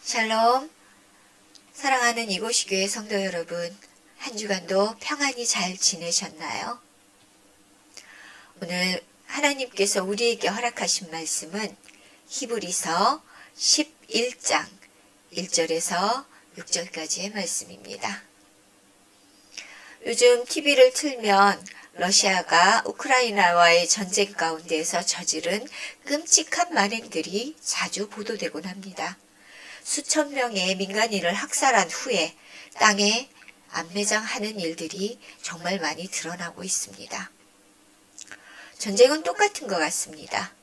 샬롬, 사랑하는 이곳이 교회 성도 여러분, 한 주간도 평안히 잘 지내셨나요? 오늘 하나님께서 우리에게 허락하신 말씀은 히브리서 11장 1절에서 6절까지의 말씀입니다. 요즘 TV를 틀면 러시아가 우크라이나와의 전쟁 가운데에서 저지른 끔찍한 만행들이 자주 보도되곤 합니다. 수천 명의 민간인을 학살한 후에 땅에 안매장하는 일들이 정말 많이 드러나고 있습니다. 전쟁은 똑같은 것 같습니다.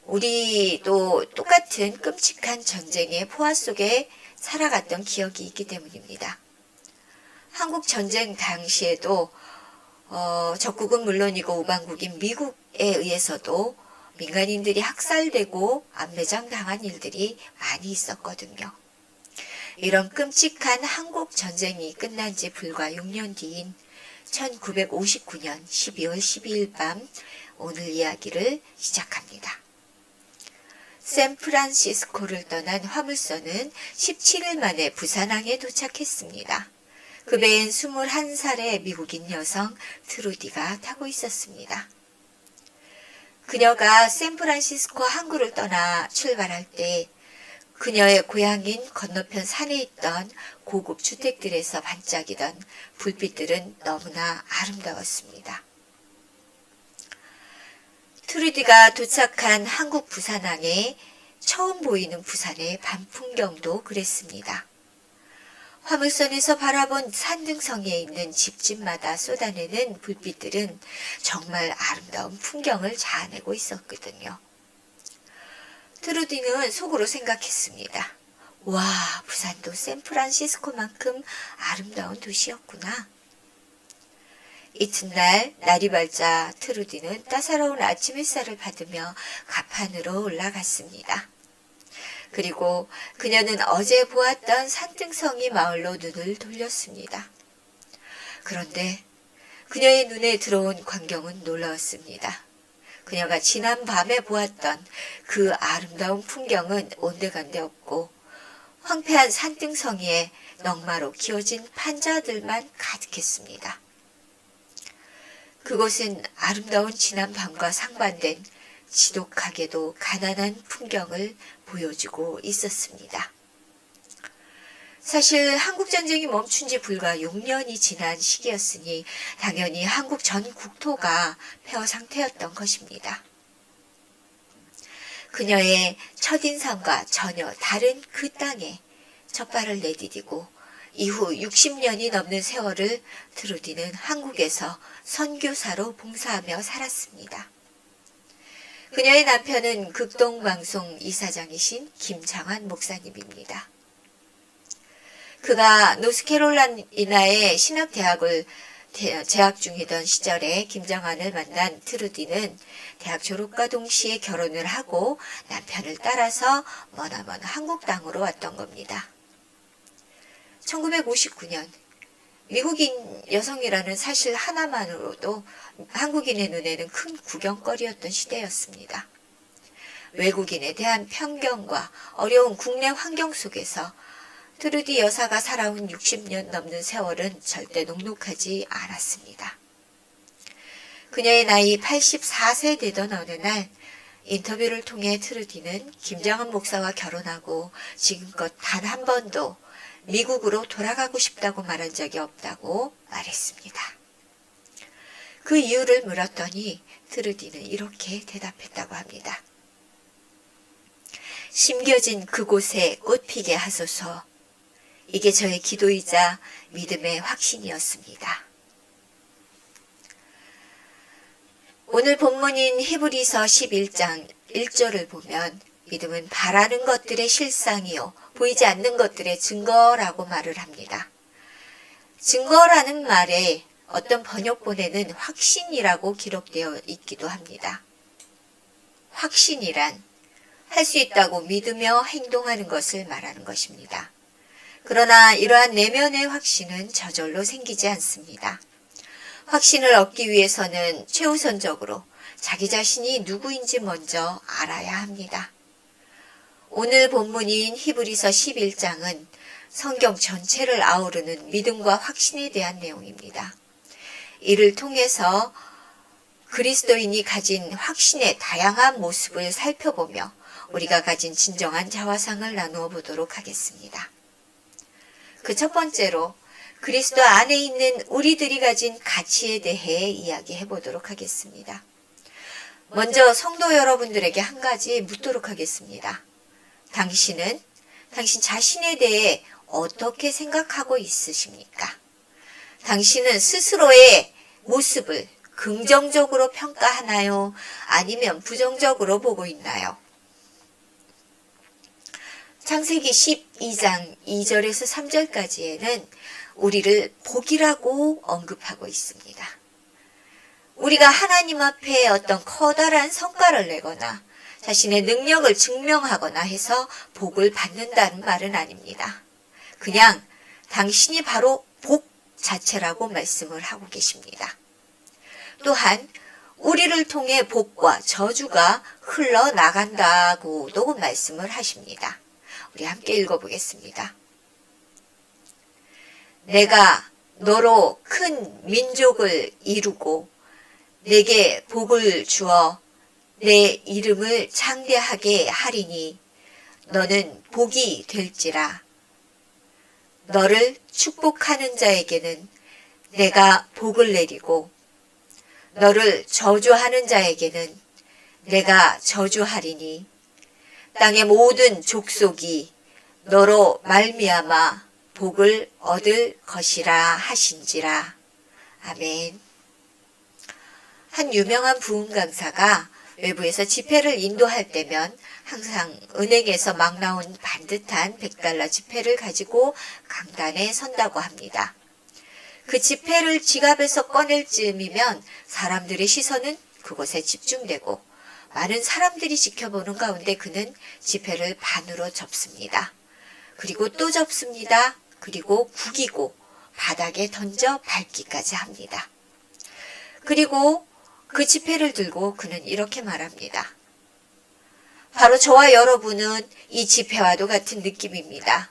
우리도 똑같은 끔찍한 전쟁의 포화 속에 살아갔던 기억이 있기 때문입니다. 한국 전쟁 당시에도 적국은 물론이고 우방국인 미국에 의해서도 민간인들이 학살되고 안매장당한 일들이 많이 있었거든요. 이런 끔찍한 한국 전쟁이 끝난 지 불과 6년 뒤인 1959년 12월 12일 밤 오늘 이야기를 시작합니다. 샌프란시스코를 떠난 화물선은 17일 만에 부산항에 도착했습니다. 그 배엔 21살의 미국인 여성 트루디가 타고 있었습니다. 그녀가 샌프란시스코 항구를 떠나 출발할 때 그녀의 고향인 건너편 산에 있던 고급 주택들에서 반짝이던 불빛들은 너무나 아름다웠습니다. 트루디가 도착한 한국 부산항에 처음 보이는 부산의 밤 풍경도 그랬습니다. 화물선에서 바라본 산등성이에 있는 집집마다 쏟아내는 불빛들은 정말 아름다운 풍경을 자아내고 있었거든요. 트루디는 속으로 생각했습니다. 와, 부산도 샌프란시스코만큼 아름다운 도시였구나. 이튿날 날이 밝자 트루디는 따사로운 아침 햇살을 받으며 가판으로 올라갔습니다. 그리고 그녀는 어제 보았던 산등성이 마을로 눈을 돌렸습니다. 그런데 그녀의 눈에 들어온 광경은 놀라웠습니다. 그녀가 지난 밤에 보았던 그 아름다운 풍경은 온데간데 없고 황폐한 산등성이에 넝마로 키워진 판자들만 가득했습니다. 그곳은 아름다운 지난 밤과 상반된 지독하게도 가난한 풍경을 보여주고 있었습니다. 사실 한국전쟁이 멈춘 지 불과 6년이 지난 시기였으니 당연히 한국 전 국토가 폐허 상태였던 것입니다. 그녀의 첫인상과 전혀 다른 그 땅에 첫 발을 내디디고 이후 60년이 넘는 세월을 트루디는 한국에서 선교사로 봉사하며 살았습니다. 그녀의 남편은 극동방송 이사장이신 김장환 목사님입니다. 그가 노스캐롤라이나의 신학대학을 재학 중이던 시절에 김장환을 만난 트루디는 대학 졸업과 동시에 결혼을 하고 남편을 따라서 머나먼 한국 땅으로 왔던 겁니다. 1959년 미국인 여성이라는 사실 하나만으로도 한국인의 눈에는 큰 구경거리였던 시대였습니다. 외국인에 대한 편견과 어려운 국내 환경 속에서 트루디 여사가 살아온 60년 넘는 세월은 절대 녹록하지 않았습니다. 그녀의 나이 84세 되던 어느 날 인터뷰를 통해 트루디는 김장환 목사와 결혼하고 지금껏 단 한 번도 미국으로 돌아가고 싶다고 말한 적이 없다고 말했습니다. 그 이유를 물었더니 트루디는 이렇게 대답했다고 합니다. 심겨진 그곳에 꽃피게 하소서. 이게 저의 기도이자 믿음의 확신이었습니다. 오늘 본문인 히브리서 11장 1절을 보면 믿음은 바라는 것들의 실상이요 보이지 않는 것들의 증거라고 말을 합니다. 증거라는 말에 어떤 번역본에는 확신이라고 기록되어 있기도 합니다. 확신이란 할 수 있다고 믿으며 행동하는 것을 말하는 것입니다. 그러나 이러한 내면의 확신은 저절로 생기지 않습니다. 확신을 얻기 위해서는 최우선적으로 자기 자신이 누구인지 먼저 알아야 합니다. 오늘 본문인 히브리서 11장은 성경 전체를 아우르는 믿음과 확신에 대한 내용입니다. 이를 통해서 그리스도인이 가진 확신의 다양한 모습을 살펴보며 우리가 가진 진정한 자화상을 나누어 보도록 하겠습니다. 그 첫 번째로 그리스도 안에 있는 우리들이 가진 가치에 대해 이야기해 보도록 하겠습니다. 먼저 성도 여러분들에게 한 가지 묻도록 하겠습니다. 당신은 당신 자신에 대해 어떻게 생각하고 있으십니까? 당신은 스스로의 모습을 긍정적으로 평가하나요? 아니면 부정적으로 보고 있나요? 창세기 12장 2절에서 3절까지에는 우리를 복이라고 언급하고 있습니다. 우리가 하나님 앞에 어떤 커다란 성과를 내거나 자신의 능력을 증명하거나 해서 복을 받는다는 말은 아닙니다. 그냥 당신이 바로 복 자체라고 말씀을 하고 계십니다. 또한 우리를 통해 복과 저주가 흘러나간다고도 말씀을 하십니다. 우리 함께 읽어보겠습니다. 내가 너로 큰 민족을 이루고 내게 복을 주어 내 이름을 창대하게 하리니 너는 복이 될지라. 너를 축복하는 자에게는 내가 복을 내리고 너를 저주하는 자에게는 내가 저주하리니 땅의 모든 족속이 너로 말미암아 복을 얻을 것이라 하신지라. 아멘. 한 유명한 부흥 강사가 외부에서 집회를 인도할 때면 항상 은행에서 막 나온 반듯한 $100 지폐를 가지고 강단에 선다고 합니다. 그 지폐를 지갑에서 꺼낼 즈음이면 사람들의 시선은 그곳에 집중되고 많은 사람들이 지켜보는 가운데 그는 지폐를 반으로 접습니다. 그리고 또 접습니다. 그리고 구기고 바닥에 던져 밟기까지 합니다. 그리고 그 지폐를 들고 그는 이렇게 말합니다. 바로 저와 여러분은 이 지폐와도 같은 느낌입니다.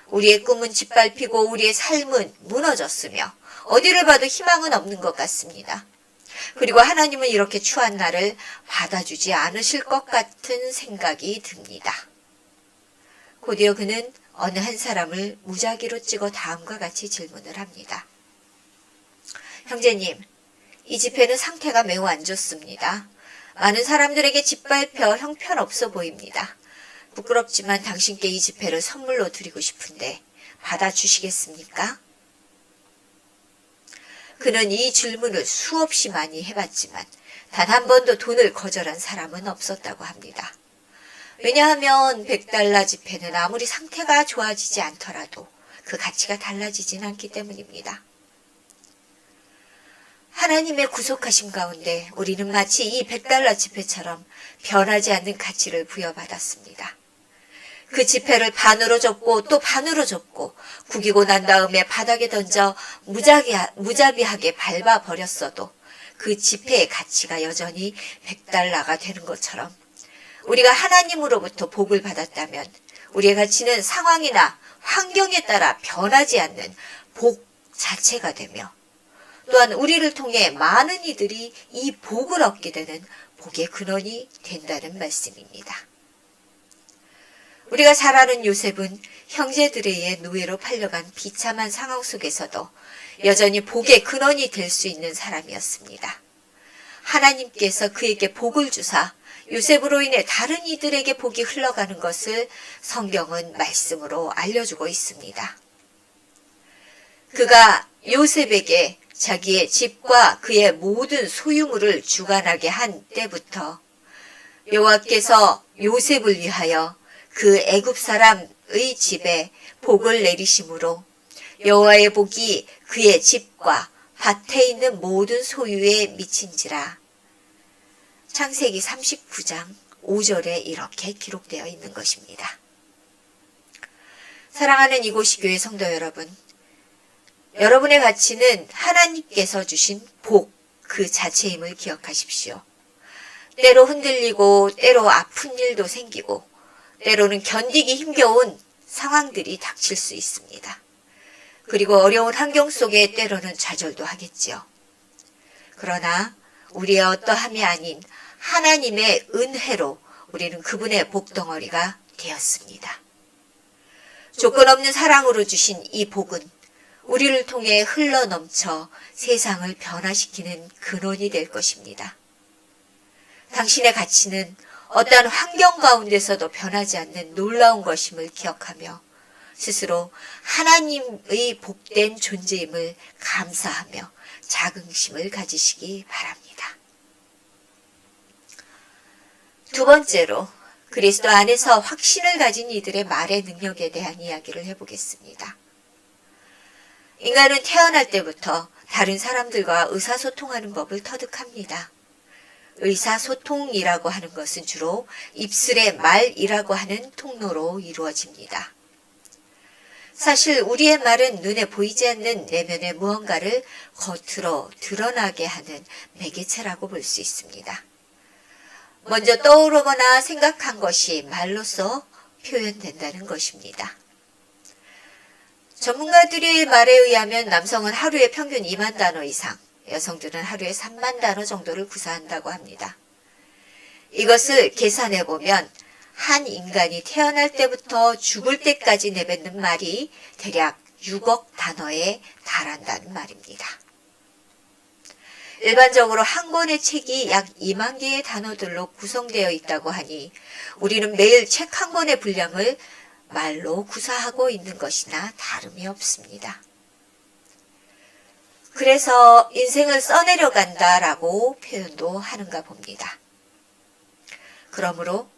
우리의 꿈은 짓밟히고 우리의 삶은 무너졌으며 어디를 봐도 희망은 없는 것 같습니다. 그리고 하나님은 이렇게 추한 나를 받아주지 않으실 것 같은 생각이 듭니다. 곧이어 그는 어느 한 사람을 무작위로 찍어 다음과 같이 질문을 합니다. 형제님, 이 지폐는 상태가 매우 안 좋습니다. 많은 사람들에게 짓밟혀 형편없어 보입니다. 부끄럽지만 당신께 이 지폐를 선물로 드리고 싶은데 받아주시겠습니까? 그는 이 질문을 수없이 많이 해봤지만 단 한 번도 돈을 거절한 사람은 없었다고 합니다. 왜냐하면 $100 지폐는 아무리 상태가 좋아지지 않더라도 그 가치가 달라지진 않기 때문입니다. 하나님의 구속하심 가운데 우리는 마치 이 $100 지폐처럼 변하지 않는 가치를 부여받았습니다. 그 지폐를 반으로 접고 또 반으로 접고 구기고 난 다음에 바닥에 던져 무자비하게 밟아버렸어도 그 지폐의 가치가 여전히 $100가 되는 것처럼 우리가 하나님으로부터 복을 받았다면 우리의 가치는 상황이나 환경에 따라 변하지 않는 복 자체가 되며 또한 우리를 통해 많은 이들이 이 복을 얻게 되는 복의 근원이 된다는 말씀입니다. 우리가 잘 아는 요셉은 형제들에 의해 노예로 팔려간 비참한 상황 속에서도 여전히 복의 근원이 될 수 있는 사람이었습니다. 하나님께서 그에게 복을 주사 요셉으로 인해 다른 이들에게 복이 흘러가는 것을 성경은 말씀으로 알려주고 있습니다. 그가 요셉에게 자기의 집과 그의 모든 소유물을 주관하게 한 때부터 여호와께서 요셉을 위하여 그 애굽 사람의 집에 복을 내리심으로 여호와의 복이 그의 집과 밭에 있는 모든 소유에 미친지라. 창세기 39장 5절에 이렇게 기록되어 있는 것입니다. 사랑하는 이곳이 교회 성도 여러분, 여러분의 가치는 하나님께서 주신 복 그 자체임을 기억하십시오. 때로 흔들리고 때로 아픈 일도 생기고 때로는 견디기 힘겨운 상황들이 닥칠 수 있습니다. 그리고 어려운 환경 속에 때로는 좌절도 하겠지요. 그러나 우리의 어떠함이 아닌 하나님의 은혜로 우리는 그분의 복덩어리가 되었습니다. 조건 없는 사랑으로 주신 이 복은 우리를 통해 흘러넘쳐 세상을 변화시키는 근원이 될 것입니다. 당신의 가치는 어떠한 환경 가운데서도 변하지 않는 놀라운 것임을 기억하며 스스로 하나님의 복된 존재임을 감사하며 자긍심을 가지시기 바랍니다. 두 번째로 그리스도 안에서 확신을 가진 이들의 말의 능력에 대한 이야기를 해보겠습니다. 인간은 태어날 때부터 다른 사람들과 의사소통하는 법을 터득합니다. 의사소통이라고 하는 것은 주로 입술의 말이라고 하는 통로로 이루어집니다. 사실 우리의 말은 눈에 보이지 않는 내면의 무언가를 겉으로 드러나게 하는 매개체라고 볼 수 있습니다. 먼저 떠오르거나 생각한 것이 말로써 표현된다는 것입니다. 전문가들의 말에 의하면 남성은 하루에 평균 2만 단어 이상, 여성들은 하루에 3만 단어 정도를 구사한다고 합니다. 이것을 계산해보면 한 인간이 태어날 때부터 죽을 때까지 내뱉는 말이 대략 6억 단어에 달한다는 말입니다. 일반적으로 한 권의 책이 약 2만 개의 단어들로 구성되어 있다고 하니 우리는 매일 책 한 권의 분량을 말로 구사하고 있는 것이나 다름이 없습니다. 그래서 인생을 써내려 간다라고 표현도 하는가 봅니다. 그러므로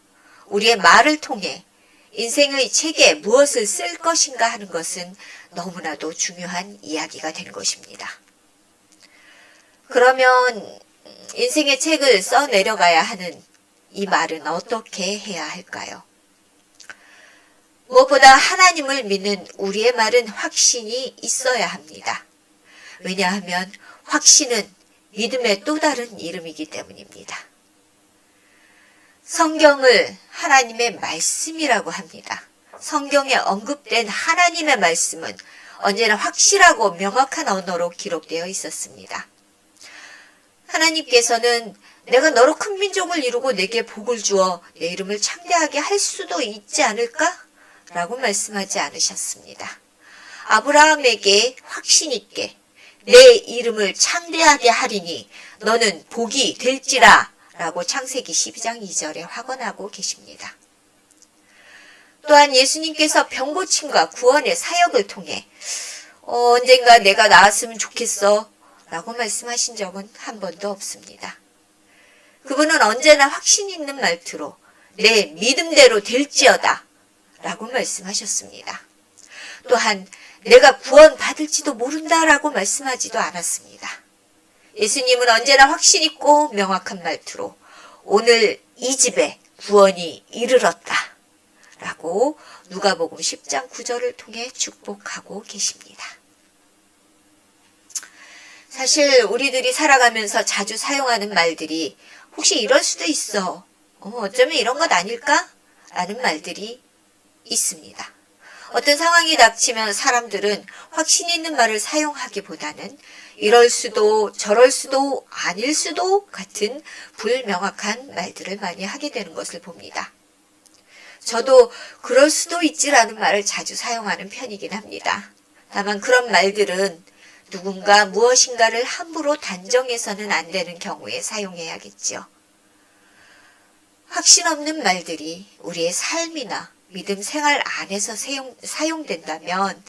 우리의 말을 통해 인생의 책에 무엇을 쓸 것인가 하는 것은 너무나도 중요한 이야기가 되는 것입니다. 그러면 인생의 책을 써내려가야 하는 이 말은 어떻게 해야 할까요? 무엇보다 하나님을 믿는 우리의 말은 확신이 있어야 합니다. 왜냐하면 확신은 믿음의 또 다른 이름이기 때문입니다. 성경을 하나님의 말씀이라고 합니다. 성경에 언급된 하나님의 말씀은 언제나 확실하고 명확한 언어로 기록되어 있었습니다. 하나님께서는 내가 너로 큰 민족을 이루고 내게 복을 주어 내 이름을 창대하게 할 수도 있지 않을까? 라고 말씀하지 않으셨습니다. 아브라함에게 확신 있게 내 이름을 창대하게 하리니 너는 복이 될지라 라고 창세기 12장 2절에 확언하고 계십니다. 또한 예수님께서 병고침과 구원의 사역을 통해 언젠가 내가 나았으면 좋겠어 라고 말씀하신 적은 한 번도 없습니다. 그분은 언제나 확신 있는 말투로 내 믿음대로 될지어다 라고 말씀하셨습니다. 또한 내가 구원받을지도 모른다라고 말씀하지도 않았습니다. 예수님은 언제나 확신 있고 명확한 말투로 오늘 이 집에 구원이 이르렀다 라고 누가복음 10장 9절을 통해 축복하고 계십니다. 사실 우리들이 살아가면서 자주 사용하는 말들이 혹시 이럴 수도 있어. 어쩌면 이런 것 아닐까? 라는 말들이 있습니다. 어떤 상황이 닥치면 사람들은 확신 있는 말을 사용하기보다는 이럴 수도 저럴 수도 아닐 수도 같은 불명확한 말들을 많이 하게 되는 것을 봅니다. 저도 그럴 수도 있지라는 말을 자주 사용하는 편이긴 합니다. 다만 그런 말들은 누군가 무엇인가를 함부로 단정해서는 안 되는 경우에 사용해야겠죠. 확신 없는 말들이 우리의 삶이나 믿음 생활 안에서 사용된다면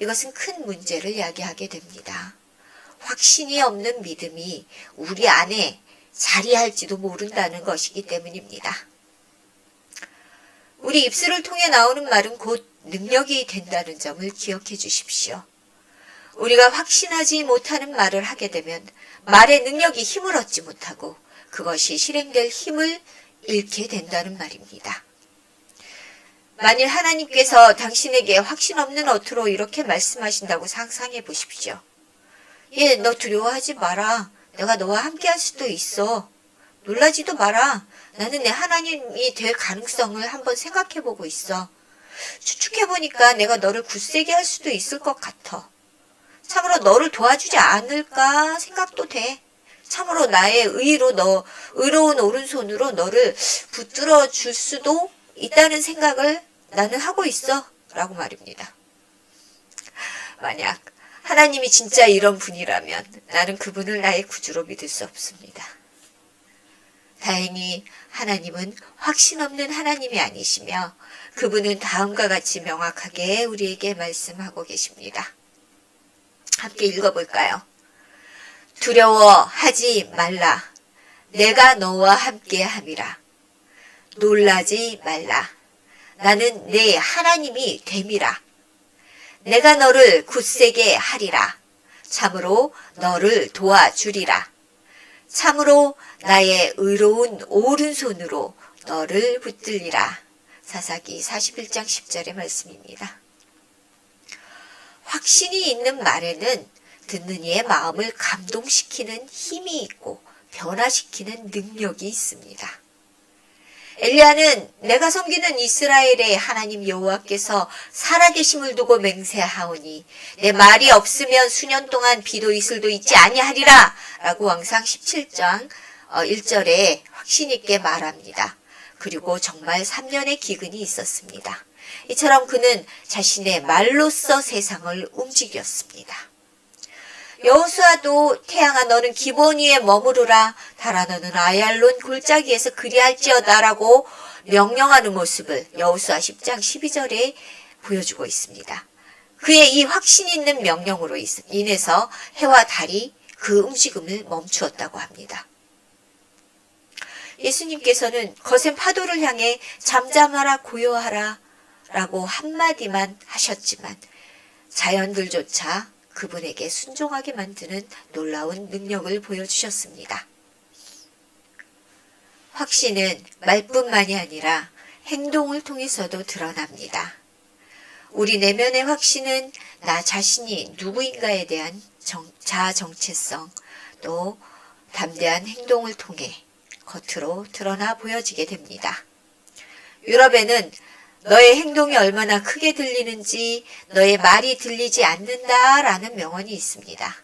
이것은 큰 문제를 야기하게 됩니다. 확신이 없는 믿음이 우리 안에 자리할지도 모른다는 것이기 때문입니다. 우리 입술을 통해 나오는 말은 곧 능력이 된다는 점을 기억해 주십시오. 우리가 확신하지 못하는 말을 하게 되면 말의 능력이 힘을 얻지 못하고 그것이 실행될 힘을 잃게 된다는 말입니다. 만일 하나님께서 당신에게 확신 없는 어투로 이렇게 말씀하신다고 상상해 보십시오. 너 두려워하지 마라. 내가 너와 함께 할 수도 있어. 놀라지도 마라. 나는 내 하나님이 될 가능성을 한번 생각해보고 있어. 추측해보니까 내가 너를 굳세게 할 수도 있을 것 같아. 참으로 너를 도와주지 않을까 생각도 돼. 참으로 나의 의로운 오른손으로 너를 붙들어 줄 수도 있다는 생각을 나는 하고 있어. 라고 말입니다. 만약 하나님이 진짜 이런 분이라면 나는 그분을 나의 구주로 믿을 수 없습니다. 다행히 하나님은 확신 없는 하나님이 아니시며 그분은 다음과 같이 명확하게 우리에게 말씀하고 계십니다. 함께 읽어볼까요? 두려워하지 말라. 내가 너와 함께 함이라. 놀라지 말라. 나는 내 하나님이 됨이라. 내가 너를 굳세게 하리라. 참으로 너를 도와주리라. 참으로 나의 의로운 오른손으로 너를 붙들리라. 사사기 41장 10절의 말씀입니다. 확신이 있는 말에는 듣는 이의 마음을 감동시키는 힘이 있고 변화시키는 능력이 있습니다. 엘리야는 내가 섬기는 이스라엘의 하나님 여호와께서 살아계심을 두고 맹세하오니 내 말이 없으면 수년 동안 비도 이슬도 있지 아니하리라 라고 왕상 17장 1절에 확신 있게 말합니다. 그리고 정말 3년의 기근이 있었습니다. 이처럼 그는 자신의 말로써 세상을 움직였습니다. 여호수아도 태양아 너는 기본 위에 머무르라. 달아 너는 아얄론 골짜기에서 그리할지어다 라고 명령하는 모습을 여호수아 10장 12절에 보여주고 있습니다. 그의 이 확신 있는 명령으로 인해서 해와 달이 그 움직임을 멈추었다고 합니다. 예수님께서는 거센 파도를 향해 잠잠하라 고요하라 라고 한마디만 하셨지만 자연들조차 그분에게 순종하게 만드는 놀라운 능력을 보여주셨습니다. 확신은 말뿐만이 아니라 행동을 통해서도 드러납니다. 우리 내면의 확신은 나 자신이 누구인가에 대한 자아 정체성 또 담대한 행동을 통해 겉으로 드러나 보여지게 됩니다. 유럽에는 너의 행동이 얼마나 크게 들리는지 너의 말이 들리지 않는다라는 명언이 있습니다.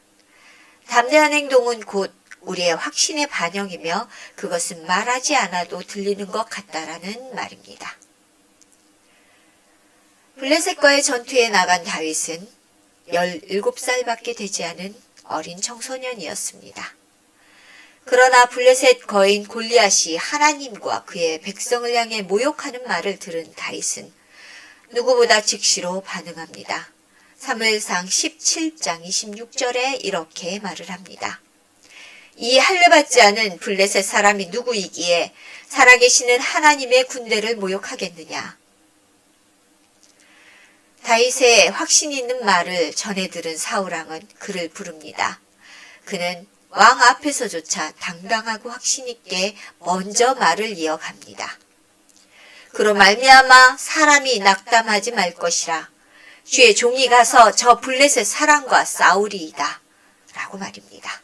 담대한 행동은 곧 우리의 확신의 반영이며 그것은 말하지 않아도 들리는 것 같다라는 말입니다. 블레셋과의 전투에 나간 다윗은 17살밖에 되지 않은 어린 청소년이었습니다. 그러나 블레셋 거인 골리앗이 하나님과 그의 백성을 향해 모욕하는 말을 들은 다윗은 누구보다 즉시로 반응합니다. 사무엘상 17장 26절에 이렇게 말을 합니다. 이 할례받지 않은 블레셋 사람이 누구이기에 살아계시는 하나님의 군대를 모욕하겠느냐. 다윗의 확신 있는 말을 전해 들은 사울왕은 그를 부릅니다. 그는 왕 앞에서조차 당당하고 확신 있게 먼저 말을 이어갑니다. 그로 말미암아 사람이 낙담하지 말 것이라. 주의 종이 가서 저 블레셋 사람과 싸우리이다. 라고 말입니다.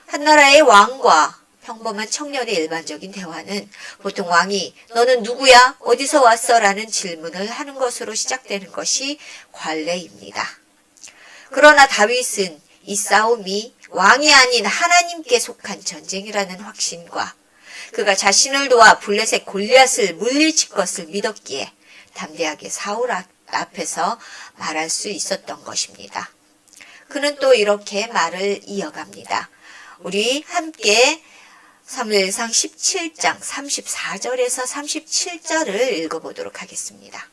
한나라의 왕과 평범한 청년의 일반적인 대화는 보통 왕이 너는 누구야? 어디서 왔어? 라는 질문을 하는 것으로 시작되는 것이 관례입니다. 그러나 다윗은 이 싸움이 왕이 아닌 하나님께 속한 전쟁이라는 확신과 그가 자신을 도와 블레셋 골리앗을 물리칠 것을 믿었기에 담대하게 사울 앞에서 말할 수 있었던 것입니다. 그는 또 이렇게 말을 이어갑니다. 우리 함께 사무엘상 17장 34절에서 37절을 읽어보도록 하겠습니다.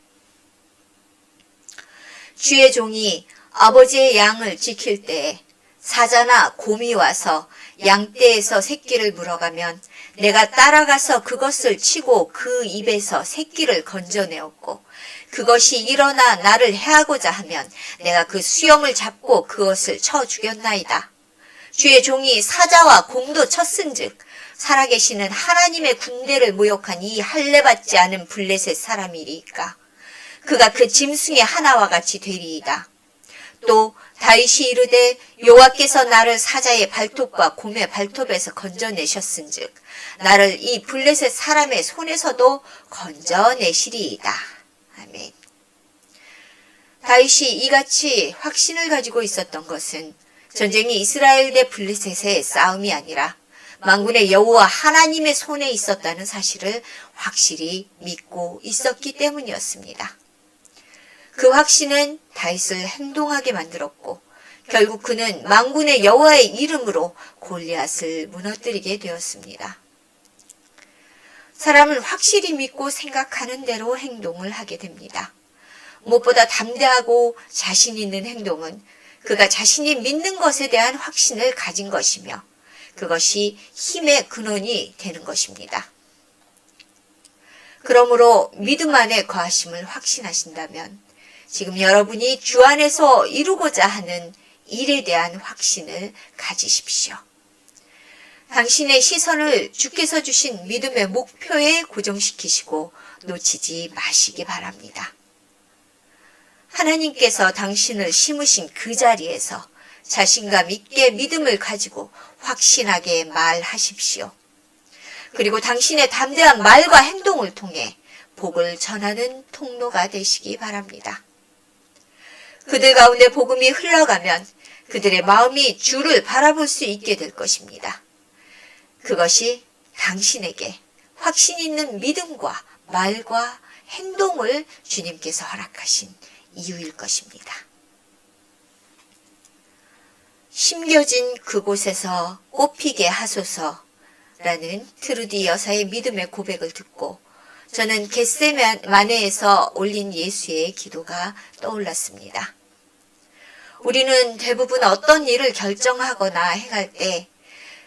주의 종이 아버지의 양을 지킬 때에 사자나 곰이 와서 양떼에서 새끼를 물어가면 내가 따라가서 그것을 치고 그 입에서 새끼를 건져내었고 그것이 일어나 나를 해하고자 하면 내가 그 수염을 잡고 그것을 쳐 죽였나이다. 주의 종이 사자와 곰도 쳤은즉 살아계시는 하나님의 군대를 모욕한 이 할례받지 않은 블레셋 사람이리까. 그가 그 짐승의 하나와 같이 되리이다. 또 다윗이 이르되 여호와께서 나를 사자의 발톱과 곰의 발톱에서 건져내셨은즉 나를 이 블레셋 사람의 손에서도 건져내시리이다. 아멘. 다윗이 이같이 확신을 가지고 있었던 것은 전쟁이 이스라엘 대 블레셋의 싸움이 아니라 만군의 여호와 하나님의 손에 있었다는 사실을 확실히 믿고 있었기 때문이었습니다. 그 확신은 다윗을 행동하게 만들었고 결국 그는 만군의 여호와의 이름으로 골리앗을 무너뜨리게 되었습니다. 사람은 확실히 믿고 생각하는 대로 행동을 하게 됩니다. 무엇보다 담대하고 자신 있는 행동은 그가 자신이 믿는 것에 대한 확신을 가진 것이며 그것이 힘의 근원이 되는 것입니다. 그러므로 믿음 안에 거하심을 확신하신다면 지금 여러분이 주 안에서 이루고자 하는 일에 대한 확신을 가지십시오. 당신의 시선을 주께서 주신 믿음의 목표에 고정시키시고 놓치지 마시기 바랍니다. 하나님께서 당신을 심으신 그 자리에서 자신감 있게 믿음을 가지고 확신하게 말하십시오. 그리고 당신의 담대한 말과 행동을 통해 복을 전하는 통로가 되시기 바랍니다. 그들 가운데 복음이 흘러가면 그들의 마음이 주를 바라볼 수 있게 될 것입니다. 그것이 당신에게 확신 있는 믿음과 말과 행동을 주님께서 허락하신 이유일 것입니다. 심겨진 그곳에서 꽃피게 하소서라는 트루디 여사의 믿음의 고백을 듣고 저는 겟세마네에서 올린 예수의 기도가 떠올랐습니다. 우리는 대부분 어떤 일을 결정하거나 행할 때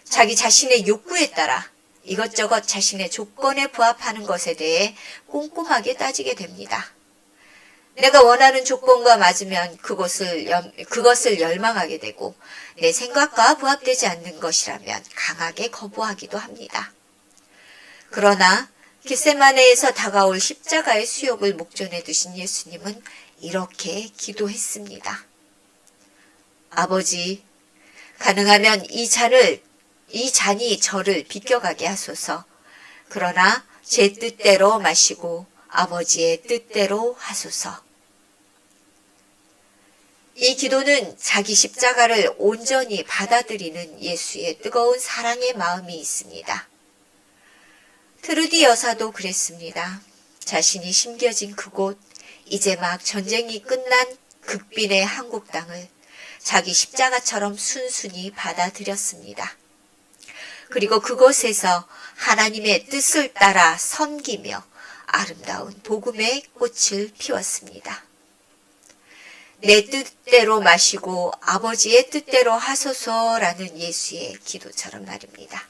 자기 자신의 욕구에 따라 이것저것 자신의 조건에 부합하는 것에 대해 꼼꼼하게 따지게 됩니다. 내가 원하는 조건과 맞으면 그것을 열망하게 되고 내 생각과 부합되지 않는 것이라면 강하게 거부하기도 합니다. 그러나 겟세마네에서 다가올 십자가의 수욕을 목전에 두신 예수님은 이렇게 기도했습니다. 아버지, 가능하면 이 잔이 저를 비껴가게 하소서. 그러나 제 뜻대로 마시고 아버지의 뜻대로 하소서. 이 기도는 자기 십자가를 온전히 받아들이는 예수의 뜨거운 사랑의 마음이 있습니다. 트루디 여사도 그랬습니다. 자신이 심겨진 그곳, 이제 막 전쟁이 끝난 극빈의 한국 땅을 자기 십자가처럼 순순히 받아들였습니다. 그리고 그곳에서 하나님의 뜻을 따라 섬기며 아름다운 복음의 꽃을 피웠습니다. 내 뜻대로 마시고 아버지의 뜻대로 하소서라는 예수의 기도처럼 말입니다.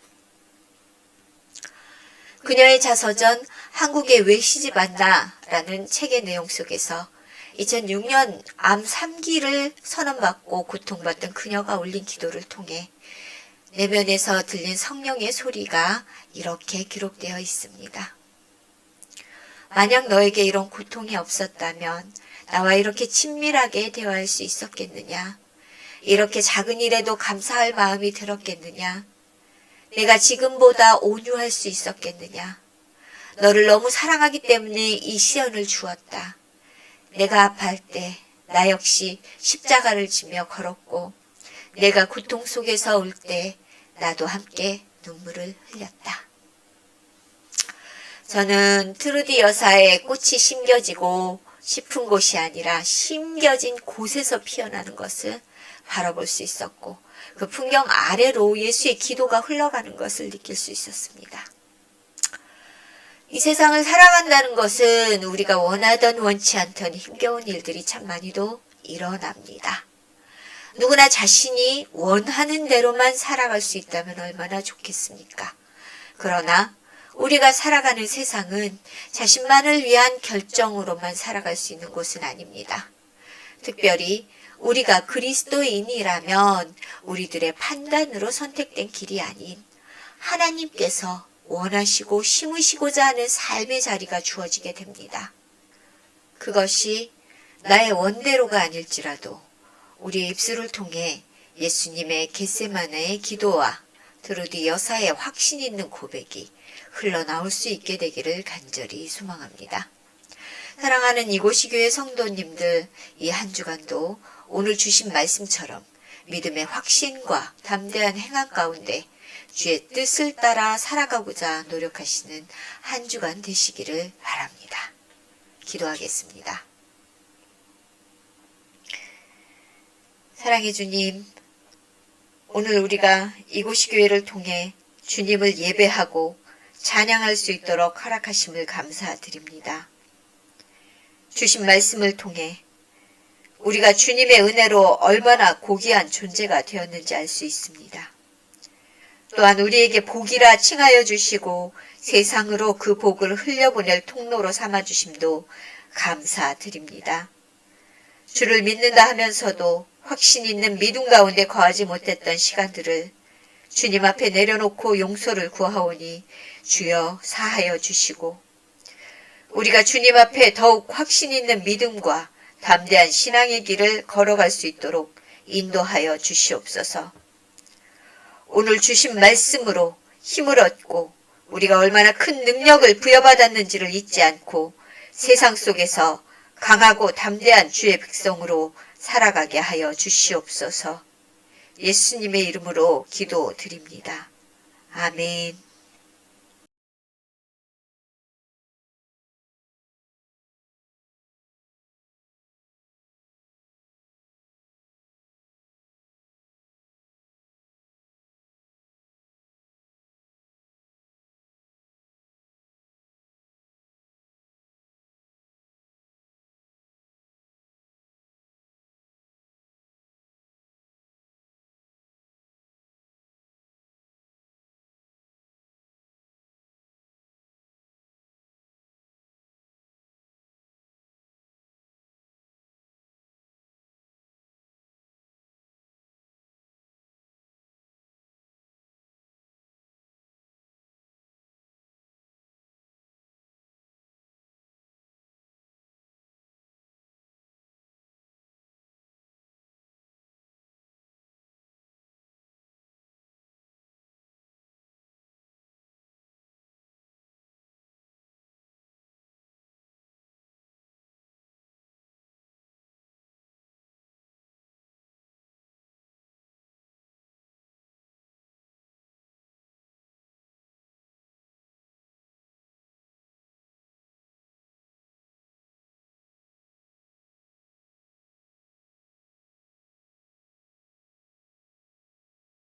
그녀의 자서전 한국에 왜 시집 왔나라는 책의 내용 속에서 2006년 암 3기를 선언받고 고통받던 그녀가 올린 기도를 통해 내면에서 들린 성령의 소리가 이렇게 기록되어 있습니다. 만약 너에게 이런 고통이 없었다면 나와 이렇게 친밀하게 대화할 수 있었겠느냐? 이렇게 작은 일에도 감사할 마음이 들었겠느냐? 내가 지금보다 온유할 수 있었겠느냐? 너를 너무 사랑하기 때문에 이 시련을 주었다. 내가 아파할 때 나 역시 십자가를 지며 걸었고 내가 고통 속에서 울 때 나도 함께 눈물을 흘렸다. 저는 트루디 여사의 꽃이 심겨지고 싶은 곳이 아니라 심겨진 곳에서 피어나는 것을 바라볼 수 있었고 그 풍경 아래로 예수의 기도가 흘러가는 것을 느낄 수 있었습니다. 이 세상을 살아간다는 것은 우리가 원하던 원치 않던 힘겨운 일들이 참 많이도 일어납니다. 누구나 자신이 원하는 대로만 살아갈 수 있다면 얼마나 좋겠습니까? 그러나 우리가 살아가는 세상은 자신만을 위한 결정으로만 살아갈 수 있는 곳은 아닙니다. 특별히 우리가 그리스도인이라면 우리들의 판단으로 선택된 길이 아닌 하나님께서 원하시고 심으시고자 하는 삶의 자리가 주어지게 됩니다. 그것이 나의 원대로가 아닐지라도 우리의 입술을 통해 예수님의 겟세마네의 기도와 드루디 여사의 확신 있는 고백이 흘러나올 수 있게 되기를 간절히 소망합니다. 사랑하는 이곳이 교회 성도님들, 이 한 주간도 오늘 주신 말씀처럼 믿음의 확신과 담대한 행한 가운데 주의 뜻을 따라 살아가고자 노력하시는 한 주간 되시기를 바랍니다. 기도하겠습니다. 사랑의 주님, 오늘 우리가 이곳이 교회를 통해 주님을 예배하고 찬양할 수 있도록 허락하심을 감사드립니다. 주신 말씀을 통해 우리가 주님의 은혜로 얼마나 고귀한 존재가 되었는지 알 수 있습니다. 또한 우리에게 복이라 칭하여 주시고 세상으로 그 복을 흘려보낼 통로로 삼아주심도 감사드립니다. 주를 믿는다 하면서도 확신 있는 믿음 가운데 거하지 못했던 시간들을 주님 앞에 내려놓고 용서를 구하오니 주여 사하여 주시고 우리가 주님 앞에 더욱 확신 있는 믿음과 담대한 신앙의 길을 걸어갈 수 있도록 인도하여 주시옵소서. 오늘 주신 말씀으로 힘을 얻고 우리가 얼마나 큰 능력을 부여받았는지를 잊지 않고 세상 속에서 강하고 담대한 주의 백성으로 살아가게 하여 주시옵소서. 예수님의 이름으로 기도드립니다. 아멘.